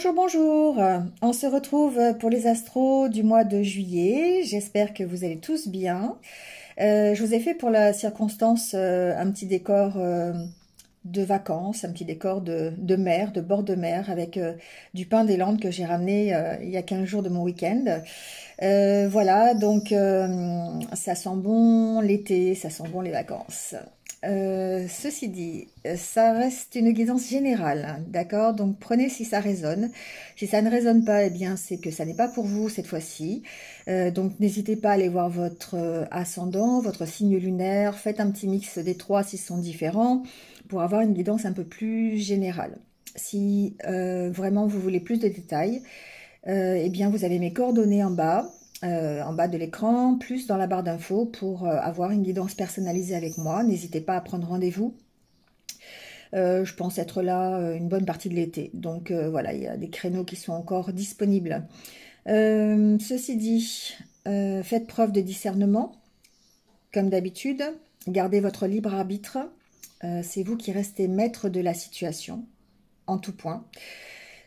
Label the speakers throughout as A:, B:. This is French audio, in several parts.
A: Bonjour, bonjour. On se retrouve pour les astros du mois de juillet. J'espère que vous allez tous bien. Je vous ai fait pour la circonstance un petit décor de vacances, un petit décor de mer, de bord de mer, avec du pain des Landes que j'ai ramené il y a 15 jours de mon week-end. Voilà, donc ça sent bon l'été, ça sent bon les vacances. Ceci dit, ça reste une guidance générale, d'accord? Donc prenez si ça résonne. Si ça ne résonne pas, eh bien c'est que ça n'est pas pour vous cette fois-ci. Donc n'hésitez pas à aller voir votre ascendant, votre signe lunaire. Faites un petit mix des trois s'ils sont différents pour avoir une guidance un peu plus générale. Si vraiment vous voulez plus de détails, eh bien vous avez mes coordonnées en bas de l'écran, plus dans la barre d'infos pour avoir une guidance personnalisée avec moi. N'hésitez pas à prendre rendez-vous. Je pense être là une bonne partie de l'été. Donc voilà, il y a des créneaux qui sont encore disponibles. Ceci dit, faites preuve de discernement, comme d'habitude. Gardez votre libre arbitre. C'est vous qui restez maître de la situation, en tout point.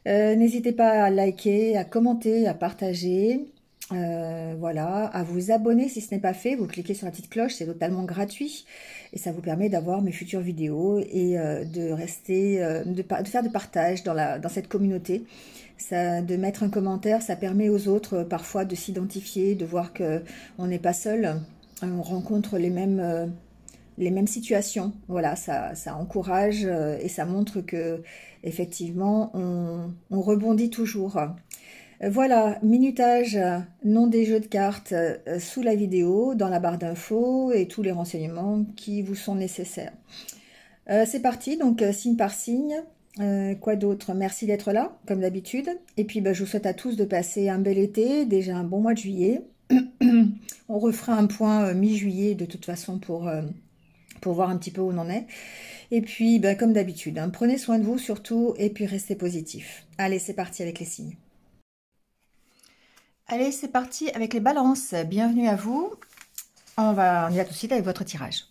A: N'hésitez pas à liker, à commenter, à partager. Voilà, à vous abonner si ce n'est pas fait. Vous cliquez sur la petite cloche, c'est totalement gratuit et ça vous permet d'avoir mes futures vidéos et de rester, de faire des partages dans cette communauté. De mettre un commentaire, ça permet aux autres parfois de s'identifier, de voir que on n'est pas seul, on rencontre les mêmes situations. Voilà, ça encourage et ça montre que effectivement on rebondit toujours. Voilà, minutage, nom des jeux de cartes sous la vidéo, dans la barre d'infos et tous les renseignements qui vous sont nécessaires. C'est parti, donc signe par signe. Quoi d'autre? Merci d'être là, comme d'habitude. Et puis je vous souhaite à tous de passer un bel été, déjà un bon mois de juillet. On refera un point mi-juillet de toute façon pour voir un petit peu où on en est. Et puis, comme d'habitude, hein, prenez soin de vous surtout et puis restez positif. Allez, c'est parti avec les signes. Allez, c'est parti avec les balances. Bienvenue à vous. On y va tout de suite avec votre tirage.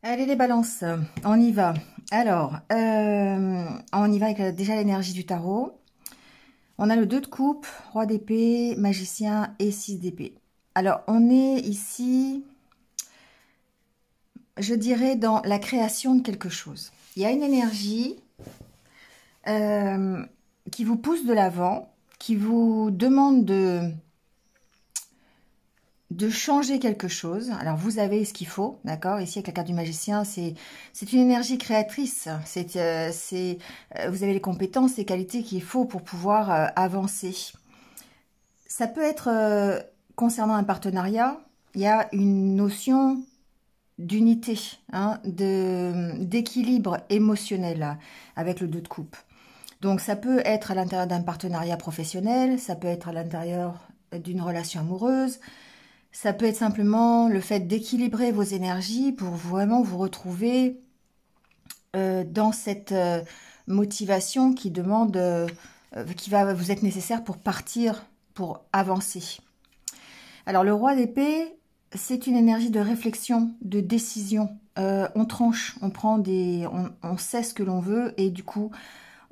A: Allez les balances, on y va. Alors, on y va avec déjà l'énergie du tarot. On a le 2 de coupe, roi d'épée, magicien et 6 d'épée. Alors, on est ici, je dirais, dans la création de quelque chose. Il y a une énergie qui vous pousse de l'avant, qui vous demande de changer quelque chose. Alors, vous avez ce qu'il faut, d'accord? Ici, avec la carte du magicien, c'est une énergie créatrice. Vous avez les compétences, les qualités qu'il faut pour pouvoir avancer. Ça peut être, concernant un partenariat, il y a une notion d'unité, hein, d'équilibre émotionnel avec le 2 de coupe. Donc, ça peut être à l'intérieur d'un partenariat professionnel, ça peut être à l'intérieur d'une relation amoureuse, ça peut être simplement le fait d'équilibrer vos énergies pour vraiment vous retrouver dans cette motivation qui demande, qui va vous être nécessaire pour partir, pour avancer. Alors le roi d'épée, c'est une énergie de réflexion, de décision. On tranche, on sait ce que l'on veut et du coup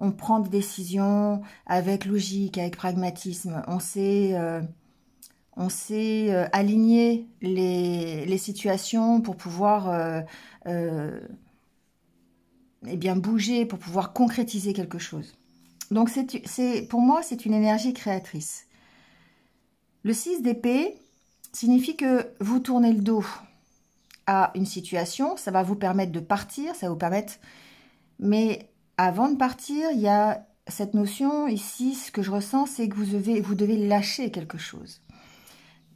A: on prend des décisions avec logique, avec pragmatisme. On sait aligner les situations pour pouvoir eh bien bouger, pour pouvoir concrétiser quelque chose. Donc pour moi, c'est une énergie créatrice. Le 6 d'épée signifie que vous tournez le dos à une situation, ça va vous permettre de partir, ça va vous permettre... Mais avant de partir, il y a cette notion ici, ce que je ressens, c'est que vous devez lâcher quelque chose.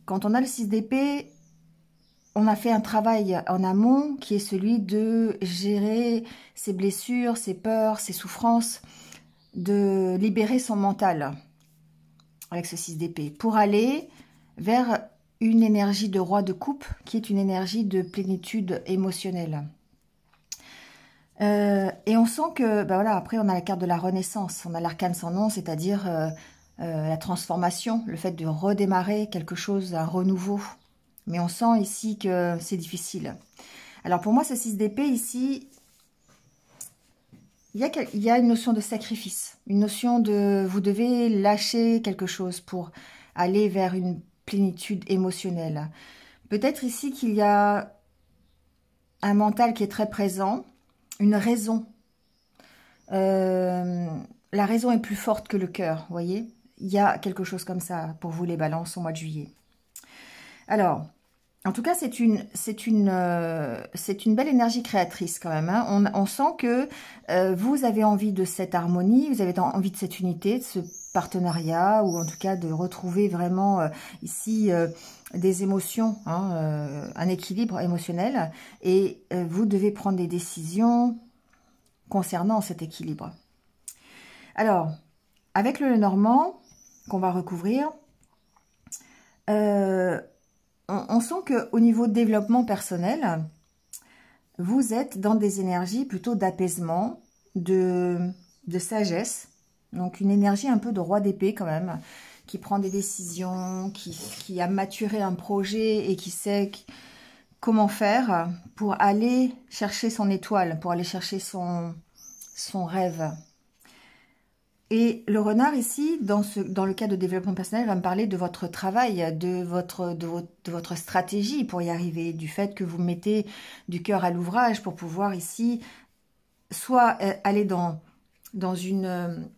A: Quand on a le 6 d'épée, on a fait un travail en amont qui est celui de gérer ses blessures, ses peurs, ses souffrances, de libérer son mental avec ce 6 d'épée pour aller vers une énergie de roi de coupe qui est une énergie de plénitude émotionnelle. Et on sent que, ben voilà, après on a la carte de la renaissance, on a l'arcane sans nom, c'est-à-dire la transformation, le fait de redémarrer quelque chose, un renouveau. Mais on sent ici que c'est difficile. Alors pour moi, ce 6 d'épée ici, il y a une notion de sacrifice, une notion de vous devez lâcher quelque chose pour aller vers une plénitude émotionnelle. Peut-être ici qu'il y a un mental qui est très présent, une raison. La raison est plus forte que le cœur, vous voyez. Il y a quelque chose comme ça pour vous les balances au mois de juillet. Alors, en tout cas, c'est une belle énergie créatrice quand même. Hein. On sent que vous avez envie de cette harmonie, vous avez envie de cette unité, de ce partenariat, ou en tout cas de retrouver vraiment ici des émotions, hein, un équilibre émotionnel. Et vous devez prendre des décisions concernant cet équilibre. Alors, avec le Normand qu'on va recouvrir, on sent qu'au niveau développement personnel, vous êtes dans des énergies plutôt d'apaisement, de sagesse. Donc une énergie un peu de roi d'épée quand même, qui prend des décisions, qui a maturé un projet et qui sait comment faire pour aller chercher son étoile, pour aller chercher son rêve. Et le renard ici, dans le cas de développement personnel, va me parler de votre travail, de votre stratégie pour y arriver, du fait que vous mettez du cœur à l'ouvrage pour pouvoir ici soit aller dans une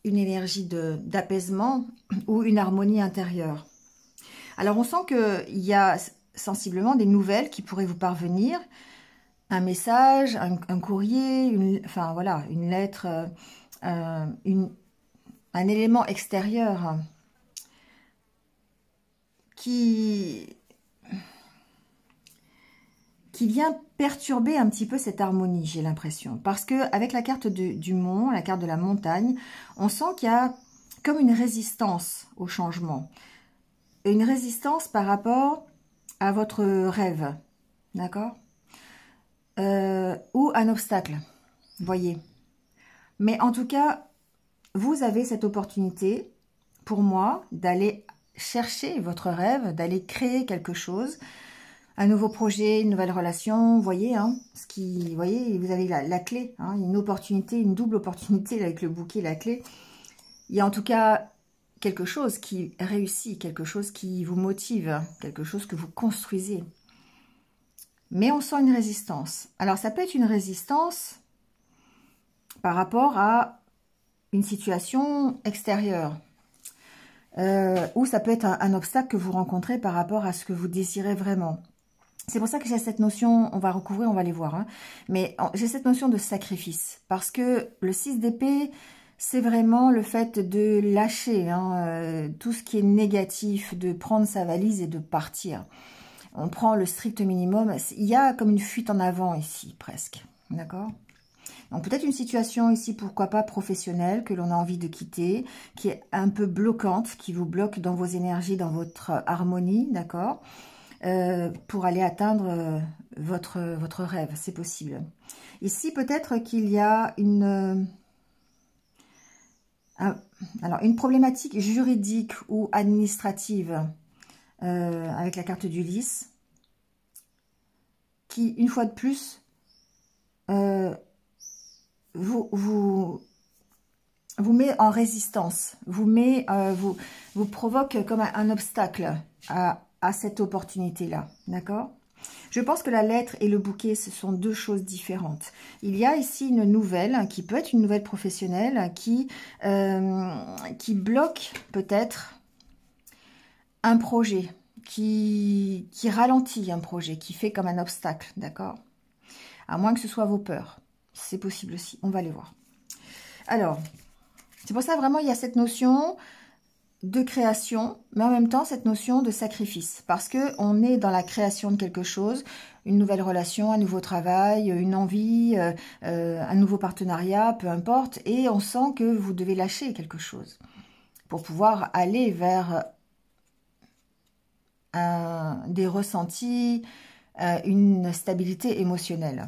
A: énergie d'apaisement ou une harmonie intérieure. Alors on sent qu'il y a sensiblement des nouvelles qui pourraient vous parvenir, un message, un courrier, enfin voilà, une lettre, un élément extérieur qui vient perturber un petit peu cette harmonie, j'ai l'impression. Parce que avec la carte du mont, la carte de la montagne, on sent qu'il y a comme une résistance au changement. Une résistance par rapport à votre rêve, d'accord, ou un obstacle, voyez. Mais en tout cas, vous avez cette opportunité, pour moi, d'aller chercher votre rêve, d'aller créer quelque chose, un nouveau projet, une nouvelle relation, vous voyez, hein, vous voyez, vous avez la clé, hein, une opportunité, une double opportunité avec le bouquet, la clé. Il y a en tout cas quelque chose qui réussit, quelque chose qui vous motive, quelque chose que vous construisez. Mais on sent une résistance. Alors, ça peut être une résistance par rapport à une situation extérieure. Ou ça peut être un obstacle que vous rencontrez par rapport à ce que vous désirez vraiment. C'est pour ça que j'ai cette notion, on va recouvrir, on va les voir, hein, mais j'ai cette notion de sacrifice. Parce que le 6 d'épée, c'est vraiment le fait de lâcher hein, tout ce qui est négatif, de prendre sa valise et de partir. On prend le strict minimum. Il y a comme une fuite en avant ici, presque. D'accord ? Donc peut-être une situation ici, pourquoi pas professionnelle, que l'on a envie de quitter, qui est un peu bloquante, qui vous bloque dans vos énergies, dans votre harmonie, d'accord, pour aller atteindre votre rêve, c'est possible. Ici, peut-être qu'il y a une problématique juridique ou administrative avec la carte du lys, qui, une fois de plus, vous met en résistance, vous provoque comme un obstacle à cette opportunité-là, d'accord? Je pense que la lettre et le bouquet, ce sont deux choses différentes. Il y a ici une nouvelle, qui peut être une nouvelle professionnelle, qui bloque peut-être un projet, qui ralentit un projet, qui fait comme un obstacle, d'accord? À moins que ce soit vos peurs. C'est possible aussi, on va les voir. Alors, c'est pour ça vraiment il y a cette notion de création, mais en même temps cette notion de sacrifice. Parce qu'on est dans la création de quelque chose, une nouvelle relation, un nouveau travail, une envie, un nouveau partenariat, peu importe. Et on sent que vous devez lâcher quelque chose pour pouvoir aller vers des ressentis, une stabilité émotionnelle.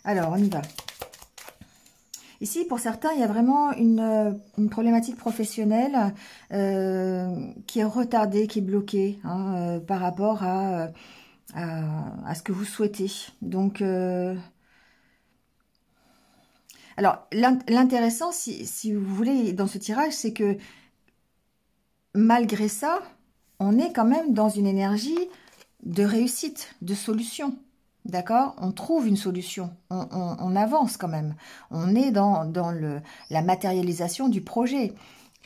A: Alors, on y va. Ici, pour certains, il y a vraiment une problématique professionnelle qui est retardée, qui est bloquée hein, par rapport à ce que vous souhaitez. Donc, alors, l'intéressant, si vous voulez, dans ce tirage, c'est que malgré ça, on est quand même dans une énergie de réussite, de solution. D'accord? On trouve une solution, on avance quand même. On est dans la matérialisation du projet,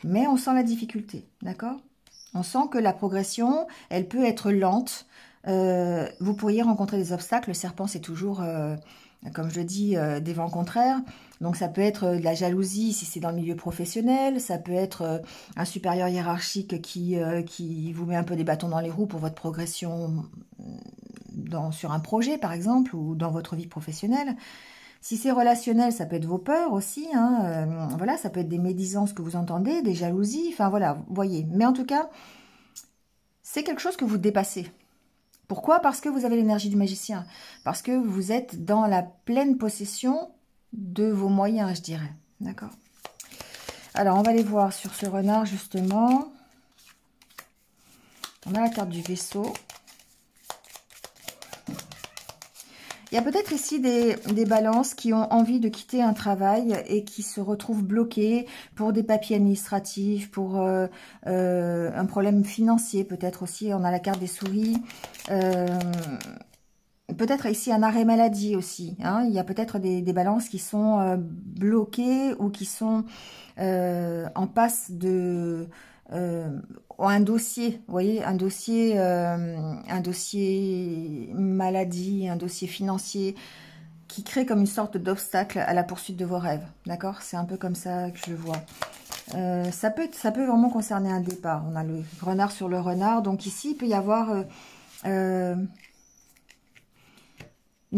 A: mais on sent la difficulté, d'accord? On sent que la progression, elle peut être lente. Vous pourriez rencontrer des obstacles. Le serpent, c'est toujours, comme je dis, des vents contraires. Donc ça peut être de la jalousie si c'est dans le milieu professionnel. Ça peut être un supérieur hiérarchique qui vous met un peu des bâtons dans les roues pour votre progression sur un projet, par exemple, ou dans votre vie professionnelle. Si c'est relationnel, ça peut être vos peurs aussi. Hein, voilà, ça peut être des médisances que vous entendez, des jalousies. Enfin voilà, vous voyez. Mais en tout cas, c'est quelque chose que vous dépassez. Pourquoi? Parce que vous avez l'énergie du magicien. Parce que vous êtes dans la pleine possession de vos moyens, je dirais. D'accord? Alors, on va aller voir sur ce renard, justement. On a la carte du vaisseau. Il y a peut-être ici des balances qui ont envie de quitter un travail et qui se retrouvent bloquées pour des papiers administratifs, pour un problème financier peut-être aussi. On a la carte des souris. Peut-être ici un arrêt maladie aussi. Hein. Il y a peut-être des balances qui sont bloquées ou qui sont en passe de... un dossier, vous voyez, un dossier maladie, un dossier financier qui crée comme une sorte d'obstacle à la poursuite de vos rêves, d'accord? C'est un peu comme ça que je le vois. Ça peut vraiment concerner un départ. On a le renard sur le renard, donc ici il peut y avoir une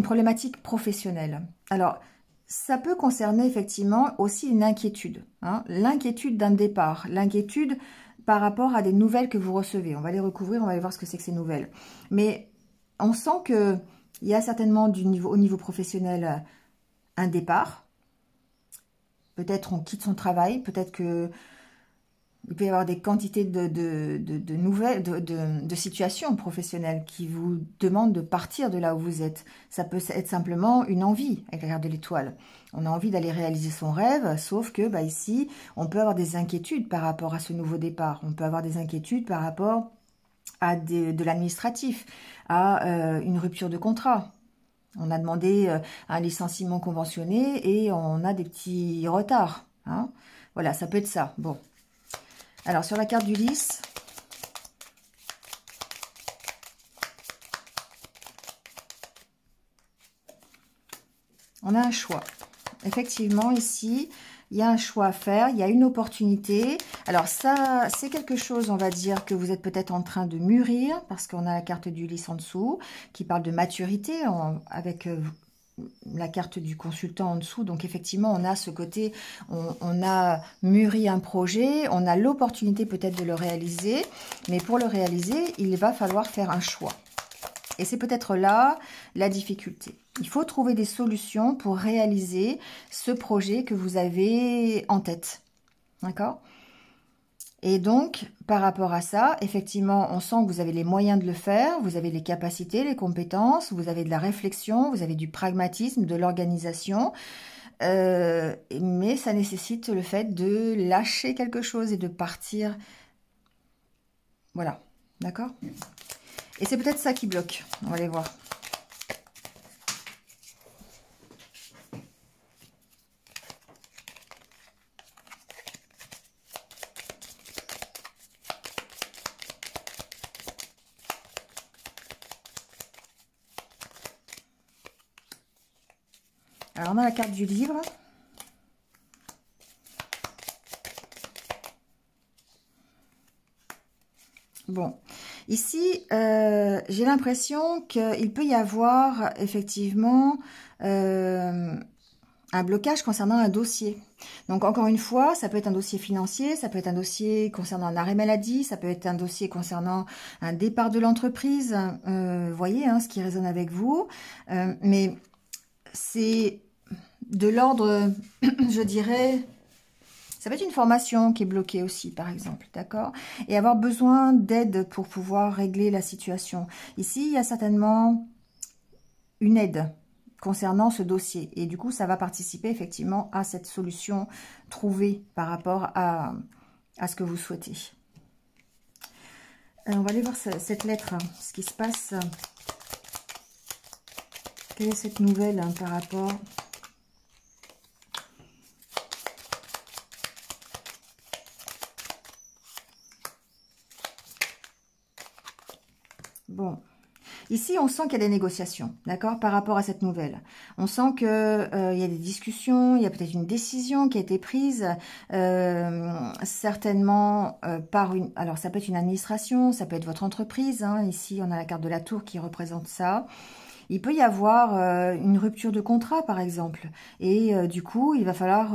A: problématique professionnelle. Alors, ça peut concerner effectivement aussi une inquiétude, hein, l'inquiétude d'un départ, l'inquiétude par rapport à des nouvelles que vous recevez. On va les recouvrir, on va aller voir ce que c'est que ces nouvelles. Mais on sent qu'il y a certainement au niveau professionnel un départ. Peut-être on quitte son travail, peut-être que il peut y avoir des quantités de nouvelles, de situations professionnelles qui vous demandent de partir de là où vous êtes. Ça peut être simplement une envie, avec la carte de l'étoile. On a envie d'aller réaliser son rêve, sauf que bah, ici, on peut avoir des inquiétudes par rapport à ce nouveau départ. On peut avoir des inquiétudes par rapport à de l'administratif, à une rupture de contrat. On a demandé un licenciement conventionné et on a des petits retards. Hein. Voilà, ça peut être ça. Bon. Alors, sur la carte du lys, on a un choix. Effectivement, ici, il y a un choix à faire, il y a une opportunité. Alors, ça, c'est quelque chose, on va dire, que vous êtes peut-être en train de mûrir, parce qu'on a la carte du lys en dessous, qui parle de maturité, avec la carte du consultant en dessous. Donc effectivement, on a ce côté, on a mûri un projet, on a l'opportunité peut-être de le réaliser, mais pour le réaliser, il va falloir faire un choix. Et c'est peut-être là la difficulté. Il faut trouver des solutions pour réaliser ce projet que vous avez en tête. D'accord ? Et donc, par rapport à ça, effectivement, on sent que vous avez les moyens de le faire, vous avez les capacités, les compétences, vous avez de la réflexion, vous avez du pragmatisme, de l'organisation, mais ça nécessite le fait de lâcher quelque chose et de partir. Voilà, d'accord ? Et c'est peut-être ça qui bloque, on va aller voir. Alors, on a la carte du livre. Bon, Ici, j'ai l'impression qu'il peut y avoir effectivement un blocage concernant un dossier. Donc encore une fois, ça peut être un dossier financier, ça peut être un dossier concernant un arrêt maladie, ça peut être un dossier concernant un départ de l'entreprise. Voyez ce qui résonne avec vous. Mais c'est de l'ordre, je dirais, ça peut être une formation qui est bloquée aussi, par exemple, d'accord? Et avoir besoin d'aide pour pouvoir régler la situation. Ici, il y a certainement une aide concernant ce dossier. Et du coup, ça va participer effectivement à cette solution trouvée par rapport à ce que vous souhaitez. On va aller voir cette lettre, ce qui se passe. Quelle est cette nouvelle par rapport... Bon, ici on sent qu'il y a des négociations, d'accord, par rapport à cette nouvelle. On sent que il y a des discussions, il y a peut-être une décision qui a été prise, certainement par une... Alors ça peut être une administration, ça peut être votre entreprise, ici on a la carte de la tour qui représente ça. Il peut y avoir une rupture de contrat par exemple, et du coup il va falloir...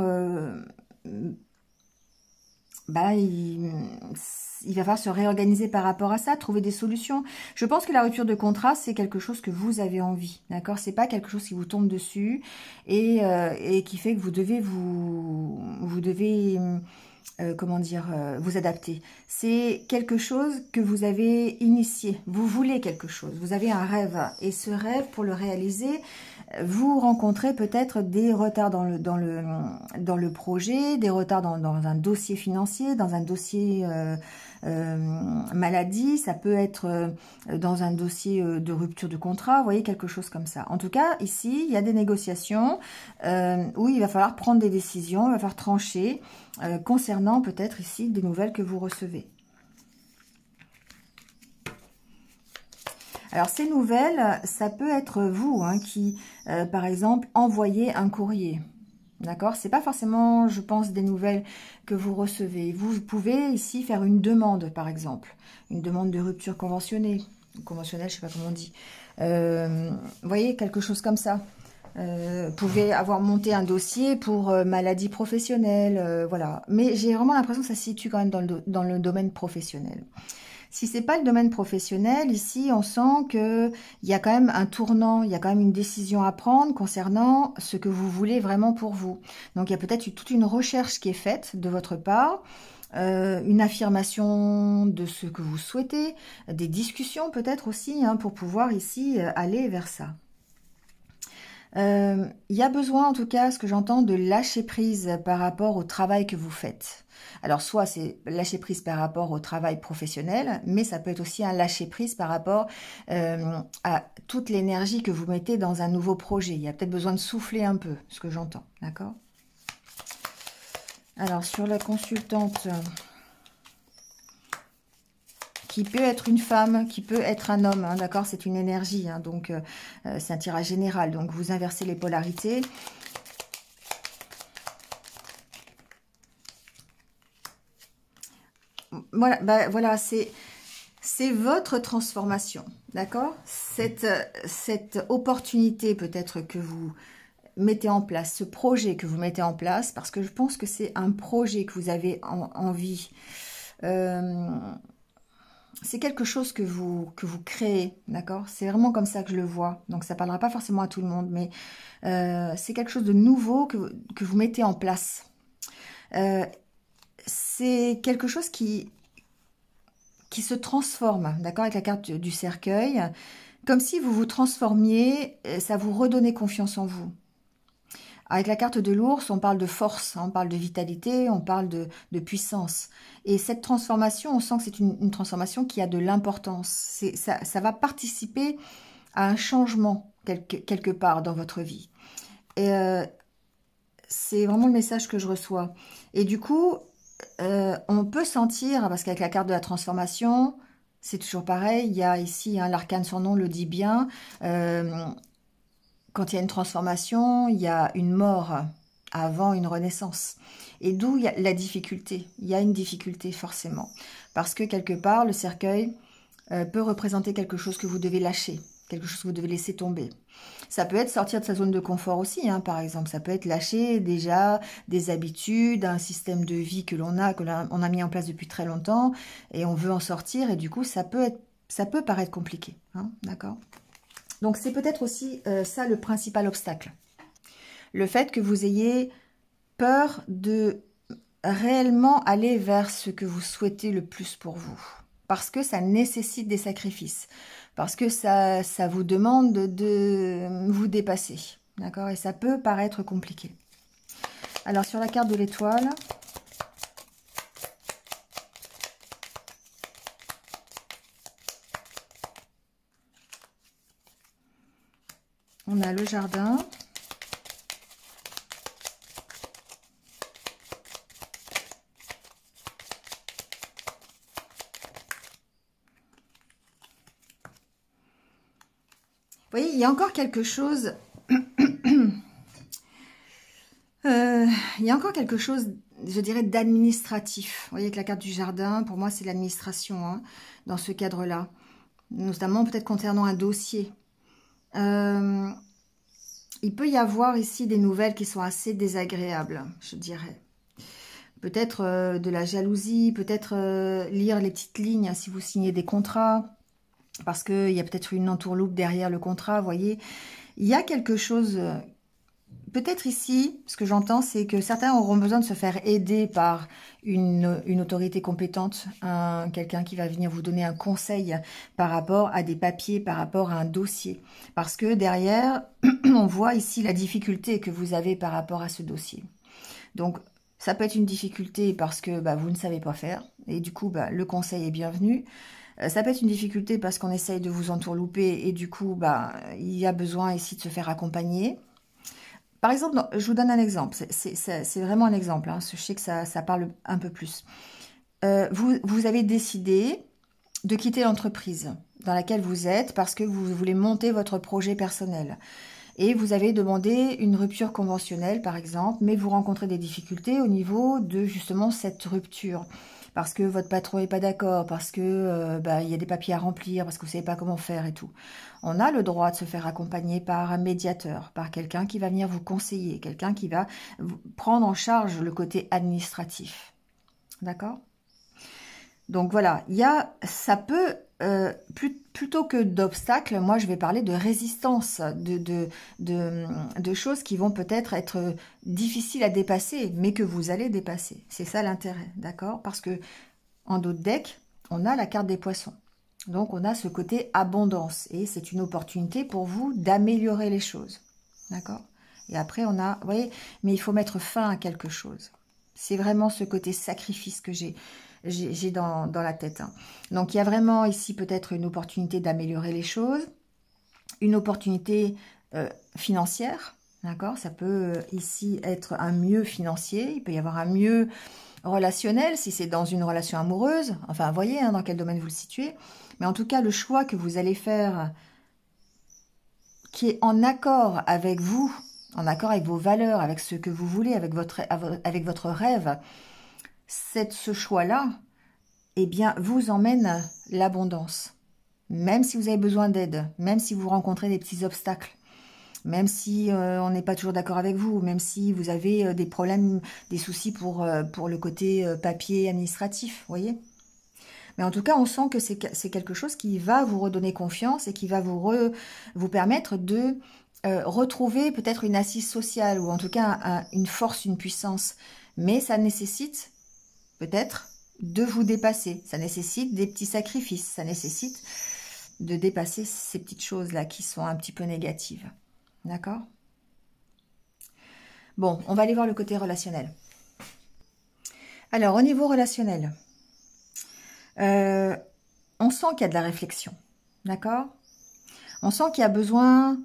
A: il va falloir se réorganiser par rapport à ça, trouver des solutions. Je pense que la rupture de contrat, c'est quelque chose que vous avez envie, d'accord? C'est pas quelque chose qui vous tombe dessus et qui fait que vous devez comment dire, vous adapter. C'est quelque chose que vous avez initié. Vous voulez quelque chose. Vous avez un rêve. Et ce rêve, pour le réaliser, vous rencontrez peut-être des retards dans le projet, des retards dans un dossier financier, dans un dossier maladie, ça peut être dans un dossier de rupture de contrat, vous voyez, quelque chose comme ça. En tout cas, ici, il y a des négociations où il va falloir prendre des décisions, il va falloir trancher concernant peut-être ici des nouvelles que vous recevez. Alors, ces nouvelles, ça peut être vous qui, par exemple, envoyez un courrier. D'accord? C'est pas forcément, je pense, des nouvelles que vous recevez. Vous pouvez ici faire une demande, par exemple. Une demande de rupture conventionnée. Conventionnelle, je sais pas comment on dit. Vous voyez, quelque chose comme ça. Vous pouvez avoir monté un dossier pour maladie professionnelle, voilà. Mais j'ai vraiment l'impression que ça se situe quand même dans le domaine professionnel. Si c'est pas le domaine professionnel, ici, on sent qu'il y a quand même un tournant, il y a quand même une décision à prendre concernant ce que vous voulez vraiment pour vous. Donc, il y a peut-être toute une recherche qui est faite de votre part, une affirmation de ce que vous souhaitez, des discussions peut-être aussi, pour pouvoir ici aller vers ça. Il y a besoin, en tout cas, ce que j'entends, de lâcher prise par rapport au travail que vous faites. Alors, soit c'est lâcher prise par rapport au travail professionnel, mais ça peut être aussi un lâcher prise par rapport à toute l'énergie que vous mettez dans un nouveau projet. Il y a peut-être besoin de souffler un peu, ce que j'entends, d'accord? Alors, sur la consultante... qui peut être une femme, qui peut être un homme, d'accord? C'est une énergie, donc c'est un tirage général. Donc, vous inversez les polarités. Voilà, voilà, c'est votre transformation, d'accord? Cette opportunité peut-être que vous mettez en place, ce projet que vous mettez en place, parce que je pense que c'est un projet que vous avez envie. C'est quelque chose que vous créez, d'accord? C'est vraiment comme ça que je le vois. Donc, ça ne parlera pas forcément à tout le monde, mais c'est quelque chose de nouveau que vous mettez en place. C'est quelque chose qui se transforme, d'accord? Avec la carte du cercueil. Comme si vous vous transformiez, ça vous redonnait confiance en vous. Avec la carte de l'ours, on parle de force, on parle de vitalité, on parle de puissance. Et cette transformation, on sent que c'est une transformation qui a de l'importance. Ça va participer à un changement quelque part dans votre vie. Et c'est vraiment le message que je reçois. Et du coup, on peut sentir, parce qu'avec la carte de la transformation, c'est toujours pareil, il y a ici, l'arcane son nom le dit bien, quand il y a une transformation, il y a une mort avant une renaissance. Et d'où la difficulté. Il y a une difficulté forcément. Parce que quelque part, le cercueil peut représenter quelque chose que vous devez lâcher, quelque chose que vous devez laisser tomber. Ça peut être sortir de sa zone de confort aussi, hein, par exemple. Ça peut être lâcher déjà des habitudes, un système de vie que l'on a mis en place depuis très longtemps, et on veut en sortir, et du coup, ça peut paraître compliqué, hein, d'accord? Donc, c'est peut-être aussi ça le principal obstacle. Le fait que vous ayez peur de réellement aller vers ce que vous souhaitez le plus pour vous. Parce que ça nécessite des sacrifices. Parce que ça vous demande de vous dépasser. D'accord? Et ça peut paraître compliqué. Alors, sur la carte de l'étoile, on a le jardin. Vous voyez, il y a encore quelque chose... il y a encore quelque chose, je dirais, d'administratif. Vous voyez, avec la carte du jardin, pour moi, c'est l'administration, hein, dans ce cadre-là. Notamment, peut-être concernant un dossier. Il peut y avoir ici des nouvelles qui sont assez désagréables, je dirais. Peut-être de la jalousie, peut-être lire les petites lignes, hein, si vous signez des contrats. Parce qu'il y a peut-être une entourloupe derrière le contrat, vous voyez. Il y a quelque chose, peut-être ici, ce que j'entends, c'est que certains auront besoin de se faire aider par une autorité compétente, quelqu'un qui va venir vous donner un conseil par rapport à des papiers, par rapport à un dossier. Parce que derrière, on voit ici la difficulté que vous avez par rapport à ce dossier. Donc, ça peut être une difficulté parce que vous ne savez pas faire, et du coup, le conseil est bienvenu. Ça peut être une difficulté parce qu'on essaye de vous entourlouper et du coup, il y a besoin ici de se faire accompagner. Par exemple, je vous donne un exemple. C'est vraiment un exemple. Hein, je sais que ça parle un peu plus. Vous avez décidé de quitter l'entreprise dans laquelle vous êtes parce que vous voulez monter votre projet personnel. Et vous avez demandé une rupture conventionnelle, par exemple, mais vous rencontrez des difficultés au niveau de justement cette rupture. Parce que votre patron n'est pas d'accord, parce que il y a des papiers à remplir, parce que vous ne savez pas comment faire et tout. On a le droit de se faire accompagner par un médiateur, par quelqu'un qui va venir vous conseiller, quelqu'un qui va prendre en charge le côté administratif. D'accord ? Donc voilà, ça peut, plutôt que d'obstacles, moi je vais parler de résistance, de choses qui vont peut-être être difficiles à dépasser, mais que vous allez dépasser. C'est ça l'intérêt, d'accord? Parce que en dos de deck, on a la carte des poissons. Donc on a ce côté abondance, et c'est une opportunité pour vous d'améliorer les choses, d'accord? Et après on a, vous voyez, mais il faut mettre fin à quelque chose. C'est vraiment ce côté sacrifice que j'ai dans la tête. Hein. Donc, il y a vraiment ici peut-être une opportunité d'améliorer les choses, une opportunité financière, d'accord? Ça peut ici être un mieux financier, il peut y avoir un mieux relationnel, si c'est dans une relation amoureuse, enfin, vous voyez hein, dans quel domaine vous le situez, mais en tout cas, le choix que vous allez faire qui est en accord avec vous, en accord avec vos valeurs, avec ce que vous voulez, avec votre rêve, ce choix-là, eh bien, vous emmène l'abondance. Même si vous avez besoin d'aide, même si vous rencontrez des petits obstacles, même si on n'est pas toujours d'accord avec vous, même si vous avez des problèmes, des soucis pour le côté papier administratif, vous voyez. Mais en tout cas, on sent que c'est quelque chose qui va vous redonner confiance et qui va vous permettre de retrouver peut-être une assise sociale ou en tout cas une force, une puissance. Mais ça nécessite peut-être de vous dépasser. Ça nécessite des petits sacrifices. Ça nécessite de dépasser ces petites choses-là qui sont un petit peu négatives. D'accord? Bon, on va aller voir le côté relationnel. Alors, au niveau relationnel, on sent qu'il y a de la réflexion. D'accord? On sent qu'il y a besoin...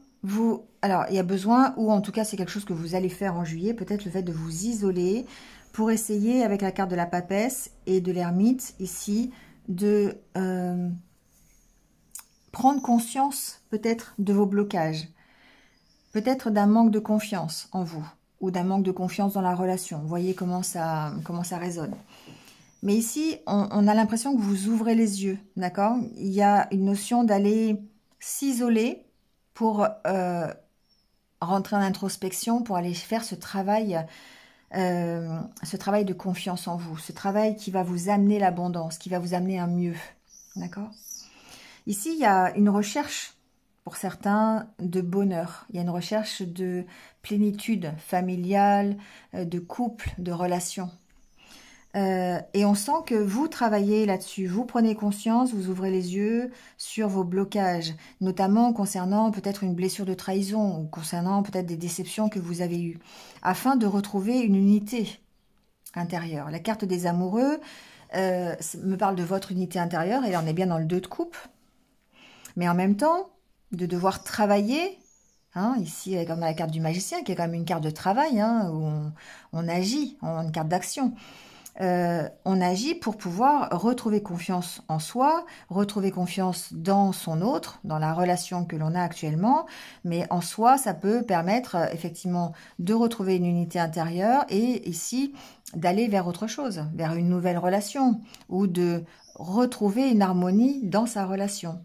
A: Alors, il y a besoin, ou en tout cas, c'est quelque chose que vous allez faire en juillet, peut-être le fait de vous isoler pour essayer, avec la carte de la papesse et de l'ermite, ici, de prendre conscience, peut-être, de vos blocages. Peut-être d'un manque de confiance en vous, ou d'un manque de confiance dans la relation. Vous voyez comment ça résonne. Mais ici, on a l'impression que vous ouvrez les yeux, d'accord? Il y a une notion d'aller s'isoler pour rentrer en introspection, pour aller faire ce travail de confiance en vous, ce travail qui va vous amener l'abondance, qui va vous amener un mieux, d'accord? Ici, il y a une recherche, pour certains, de bonheur. Il y a une recherche de plénitude familiale, de couple, de relation. Et on sent que vous travaillez là-dessus, vous prenez conscience, vous ouvrez les yeux sur vos blocages, notamment concernant peut-être une blessure de trahison ou concernant peut-être des déceptions que vous avez eues, afin de retrouver une unité intérieure. La carte des amoureux me parle de votre unité intérieure, et là on est bien dans le 2 de coupe, mais en même temps, de devoir travailler. Hein, ici, comme dans la carte du magicien, qui est quand même une carte de travail, hein, où on agit, une carte d'action. On agit pour pouvoir retrouver confiance en soi, retrouver confiance dans son autre, dans la relation que l'on a actuellement, mais en soi, ça peut permettre effectivement de retrouver une unité intérieure et ici, d'aller vers autre chose, vers une nouvelle relation ou de retrouver une harmonie dans sa relation.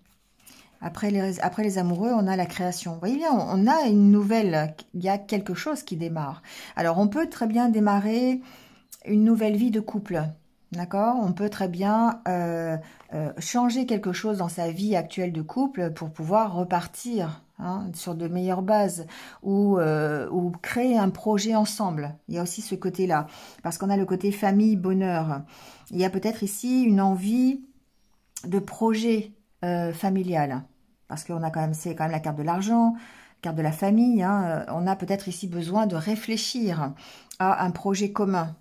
A: Après les amoureux, on a la création. Vous voyez bien, on a une nouvelle, il y a quelque chose qui démarre. Alors, on peut très bien démarrer une nouvelle vie de couple, d'accord? On peut très bien changer quelque chose dans sa vie actuelle de couple pour pouvoir repartir sur de meilleures bases ou créer un projet ensemble. Il y a aussi ce côté-là, parce qu'on a le côté famille, bonheur. Il y a peut-être ici une envie de projet familial, parce qu'on a quand même, c'est quand même la carte de l'argent, carte de la famille. Hein. On a peut-être ici besoin de réfléchir à un projet commun.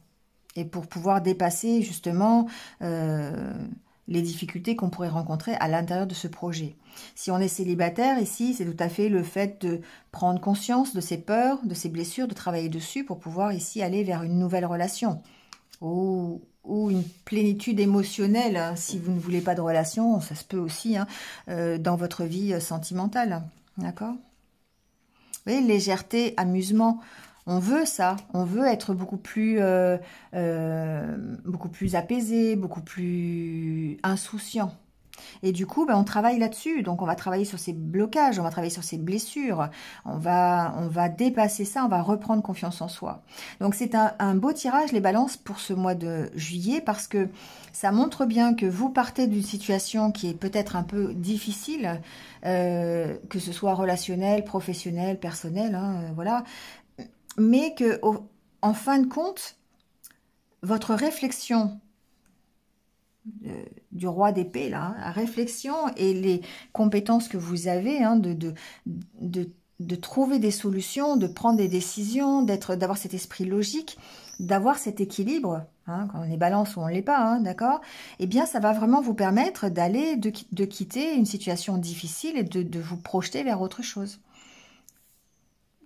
A: Et pour pouvoir dépasser justement les difficultés qu'on pourrait rencontrer à l'intérieur de ce projet. Si on est célibataire ici, c'est tout à fait le fait de prendre conscience de ses peurs, de ses blessures, de travailler dessus pour pouvoir ici aller vers une nouvelle relation. Ou une plénitude émotionnelle, hein, si vous ne voulez pas de relation, ça se peut aussi hein, dans votre vie sentimentale. D'accord? Vous voyez, légèreté, amusement. On veut ça, on veut être beaucoup plus apaisé, beaucoup plus insouciant. Et du coup, ben, on travaille là-dessus. Donc, on va travailler sur ces blocages, on va travailler sur ces blessures. On va dépasser ça, on va reprendre confiance en soi. Donc, c'est un beau tirage, les balances, pour ce mois de juillet, parce que ça montre bien que vous partez d'une situation qui est peut-être un peu difficile, que ce soit relationnel, professionnel, personnel, hein, voilà. Mais que, en fin de compte, votre réflexion du roi d'épée, là, la réflexion et les compétences que vous avez, hein, de trouver des solutions, de prendre des décisions, d'avoir cet esprit logique, d'avoir cet équilibre, hein, quand on est balance ou on ne l'est pas, hein, d'accord? Eh bien, ça va vraiment vous permettre de quitter une situation difficile et de vous projeter vers autre chose.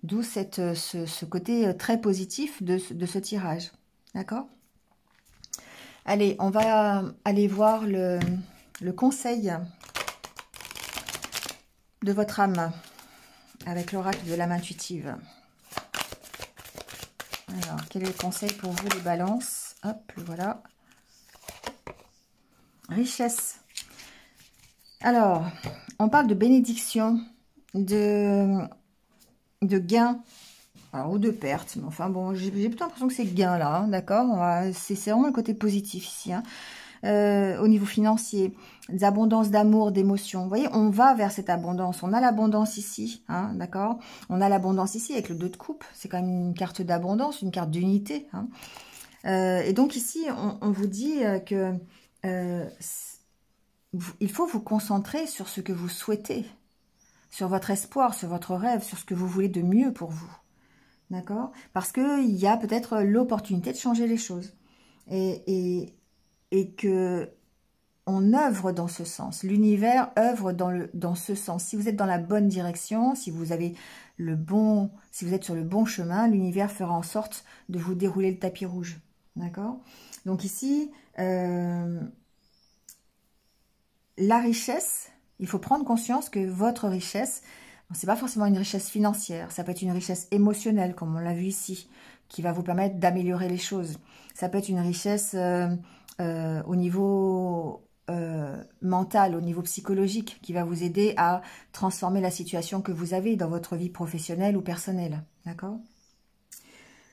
A: D'où ce côté très positif de ce tirage. D'accord? Allez, on va aller voir le conseil de votre âme avec l'oracle de l'âme intuitive. Alors, quel est le conseil pour vous, les balances? Hop, voilà. Richesse. Alors, on parle de bénédiction, de gain, alors, ou de perte, mais enfin bon, j'ai plutôt l'impression que c'est gain là, hein, d'accord? C'est vraiment le côté positif ici, hein. Au niveau financier, d'abondance d'amour, d'émotion. Vous voyez, on va vers cette abondance. On a l'abondance ici, hein, d'accord? On a l'abondance ici avec le 2 de coupe. C'est quand même une carte d'abondance, une carte d'unité. Hein. Et donc ici, on vous dit que il faut vous concentrer sur ce que vous souhaitez, sur votre espoir, sur votre rêve, sur ce que vous voulez de mieux pour vous. D'accord? Parce qu'il y a peut-être l'opportunité de changer les choses. Et que on œuvre dans ce sens. L'univers œuvre dans ce sens. Si vous êtes dans la bonne direction, si vous avez si vous êtes sur le bon chemin, l'univers fera en sorte de vous dérouler le tapis rouge. D'accord? Donc ici, la richesse, il faut prendre conscience que votre richesse, c'est pas forcément une richesse financière, ça peut être une richesse émotionnelle, comme on l'a vu ici, qui va vous permettre d'améliorer les choses. Ça peut être une richesse au niveau mental, au niveau psychologique, qui va vous aider à transformer la situation que vous avez dans votre vie professionnelle ou personnelle. D'accord?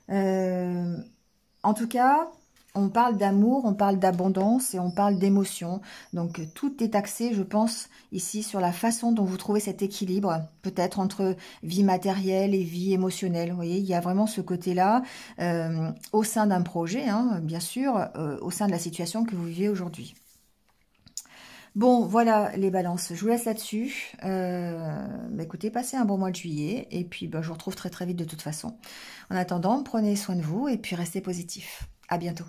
A: En tout cas, on parle d'amour, on parle d'abondance et on parle d'émotion. Donc, tout est axé, je pense, ici sur la façon dont vous trouvez cet équilibre, peut-être entre vie matérielle et vie émotionnelle. Vous voyez, il y a vraiment ce côté-là au sein d'un projet, hein, bien sûr, au sein de la situation que vous vivez aujourd'hui. Bon, voilà les balances. Je vous laisse là-dessus. Écoutez, passez un bon mois de juillet. Et puis, je vous retrouve très très vite de toute façon. En attendant, prenez soin de vous et puis restez positif. À bientôt.